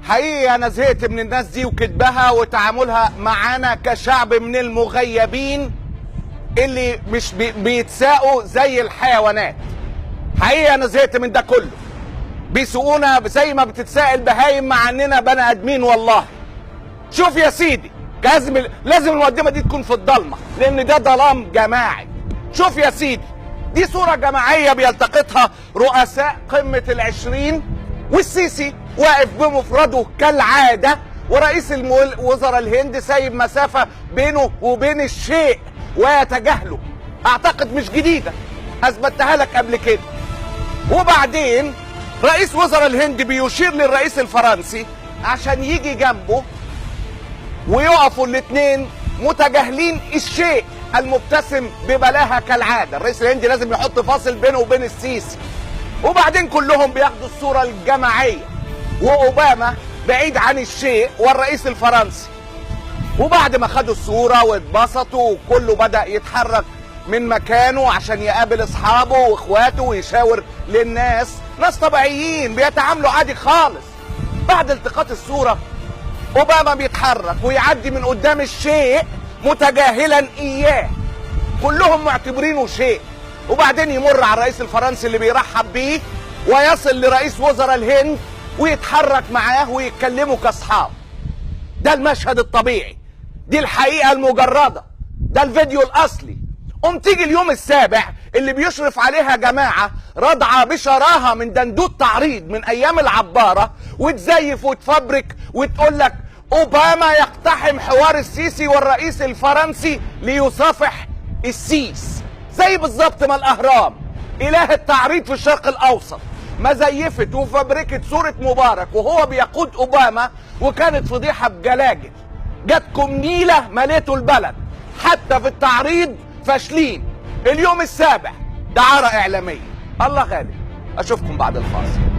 حقيقي انا زهقت من الناس دي وكذبها وتعاملها معانا كشعب من المغيبين اللي مش بيتساقوا زي الحيوانات. حقيقي انا زهقت من ده كله. بيسوقونا زي ما بتتساق البهايم مع اننا بني ادمين والله. شوف يا سيدي، لازم المقدمه دي تكون في الضلمه لان ده ظلام جماعي. شوف يا سيدي، دي صوره جماعيه بيلتقطها رؤساء قمه ال20 والسيسي واقف بمفرده كالعاده، ورئيس وزراء الهند سايب مسافه بينه وبين الشيء ويتجاهله. اعتقد مش جديده، اثبتها لك قبل كده. وبعدين رئيس وزراء الهند بيشير للرئيس الفرنسي عشان يجي جنبه ويقفوا الاثنين متجاهلين الشيء المبتسم ببلاهه كالعاده. الرئيس الهندي لازم يحط فاصل بينه وبين السيسي. وبعدين كلهم بياخدوا الصوره الجماعيه واوباما بعيد عن الشيء والرئيس الفرنسي. وبعد ما خدوا الصوره واتبسطوا وكله بدأ يتحرك من مكانه عشان يقابل اصحابه واخواته ويشاور للناس، ناس طبيعيين بيتعاملوا عادي خالص. بعد التقاط الصوره اوباما بيتحرك ويعدي من قدام الشيء متجاهلا اياه، كلهم معتبرينه شيء. وبعدين يمر على الرئيس الفرنسي اللي بيرحب بيه ويصل لرئيس وزراء الهند ويتحرك معاه ويتكلموا كاصحاب. ده المشهد الطبيعي، دي الحقيقه المجرده، ده الفيديو الاصلي. تيجي اليوم السابع اللي بيشرف عليها جماعه رضعه بشراهه من دندوت تعريض من ايام العباره وتزيف وتفبرك وتقول لك اوباما يقتحم حوار السيسي والرئيس الفرنسي ليصافح السيس. زي بالظبط ما الاهرام اله التعريض في الشرق الاوسط ما زيفت وفبركت صوره مبارك وهو بيقود اوباما وكانت فضيحه بجلاجل. جاتكم نيله مليتوا البلد، حتى في التعريض فاشلين. اليوم السابع دعارة إعلامية. الله غالب. أشوفكم بعد الفاصل.